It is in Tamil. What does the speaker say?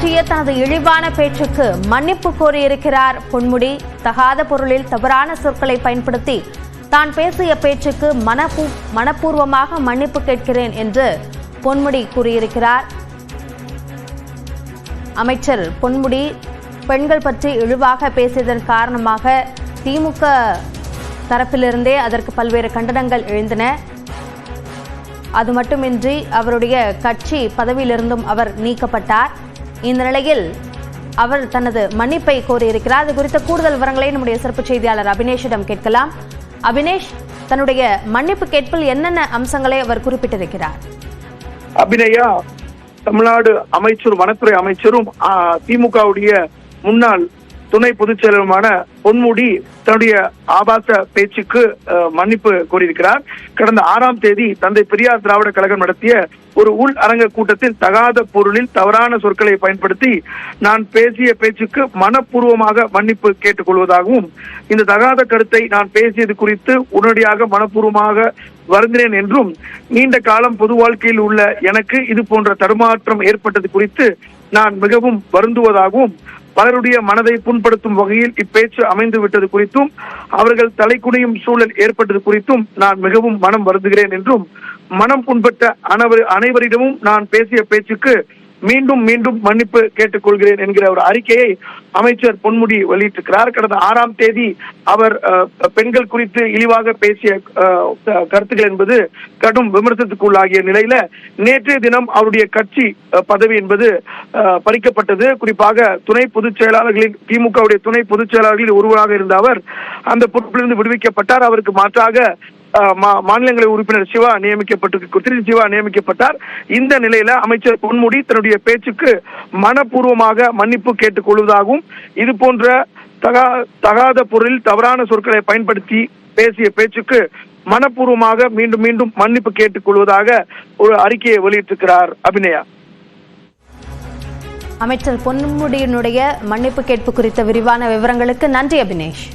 பற்றிய தனது இழிவான பேச்சுக்கு மன்னிப்பு கோரியிருக்கிறார் பொன்முடி. தகாத பொருளில் தவறான சொற்களை பயன்படுத்தி தான் பேசிய பேச்சுக்கு மனப்பூர்வமாக மன்னிப்பு கேட்கிறேன் என்று பொன்முடி கூறியிருக்கிறார். அமைச்சர் பொன்முடி பெண்கள் பற்றி இழிவாக பேசியதன் காரணமாக திமுக தரப்பிலிருந்தே அதற்கு பல்வேறு கண்டனங்கள் எழுந்தன. அது மட்டுமின்றி அவருடைய கட்சி பதவியிலிருந்தும் அவர் நீக்கப்பட்டார். இந்த நிலையில் அவர் தனது மன்னிப்பை கோரியிருக்கிறார். அது குறித்த கூடுதல் விவரங்களை நம்முடைய சிறப்பு செய்தியாளர் அபினேஷிடம் கேட்கலாம். அபினேஷ், தன்னுடைய மன்னிப்பு கேட்பில் என்னென்ன அம்சங்களை அவர் குறிப்பிட்டிருக்கிறார்? அபிநயா, தமிழ்நாடு அமைச்சர் வனத்துறை அமைச்சரும் திமுகவுடைய முன்னாள் துணை பொதுச் செயலருமான பொன்முடி தன்னுடைய ஆபாச பேச்சுக்கு மன்னிப்பு கோரியிருக்கிறார். கடந்த 6ஆம் தேதி தந்தை பெரியார் திராவிட கழகம் நடத்திய ஒரு உள் அரங்க கூட்டத்தில் தகாத பொருளில் தவறான சொற்களை பயன்படுத்தி நான் பேசிய பேச்சுக்கு மனப்பூர்வமாக மன்னிப்பு கேட்டுக் கொள்வதாகவும், இந்த தகாத கருத்தை நான் பேசியது குறித்து உடனடியாக மனப்பூர்வமாக வருந்தினேன் என்றும், நீண்ட காலம் பொது வாழ்க்கையில் உள்ள எனக்கு இது போன்ற தடுமாற்றம் ஏற்பட்டது குறித்து நான் மிகவும் வருந்துவதாகவும், பலருடைய மனதை புண்படுத்தும் வகையில் இப்பேச்சு அமைந்து விட்டது குறித்தும், அவர்கள் தலைக்குனியும் சூழல் ஏற்பட்டது குறித்தும் நான் மிகவும் மனம் வருந்துகிறேன் என்றும், மனம் புண்பட்ட அனைவரிடமும் நான் பேசிய பேச்சுக்கு மீண்டும் மீண்டும் மன்னிப்பு கேட்டுக் கொள்கிறேன் என்கிற ஒரு அறிக்கையை அமைச்சர் பொன்முடி வெளியிட்டிருக்கிறார். கடந்த 6ஆம் தேதி அவர் பெண்கள் குறித்து இழிவாக பேசிய கருத்துக்கள் என்பது கடும் விமர்சனத்துக்குள்ளாகிய நிலையில நேற்றைய தினம் அவருடைய கட்சி பதவி என்பது பறிக்கப்பட்டது. குறிப்பாக துணை பொதுச் செயலாளர்களின் திமுகவுடைய துணை பொதுச் செயலாளர்களில் ஒருவராக இருந்த அவர் அந்த பொறுப்பிலிருந்து விடுவிக்கப்பட்டார். அவருக்கு மாற்றாக மாநிலங்களவை உறுப்பினர் திரு சிவா நியமிக்கப்பட்டார். இந்த நிலையில அமைச்சர் பொன்முடி தன்னுடைய பேச்சுக்கு மனப்பூர்வமாக மன்னிப்பு கேட்டுக் கொள்வதாகவும், இது போன்ற தகாத பொருளில் தவறான சொற்களை பயன்படுத்தி பேசிய பேச்சுக்கு மனப்பூர்வமாக மீண்டும் மீண்டும் மன்னிப்பு கேட்டுக் கொள்வதாக ஒரு அறிக்கையை வெளியிட்டிருக்கிறார். அபிநயா, அமைச்சர் பொன்முடியினுடைய மன்னிப்பு கேட்பு குறித்த விரிவான விவரங்களுக்கு நன்றி அபினேஷ்.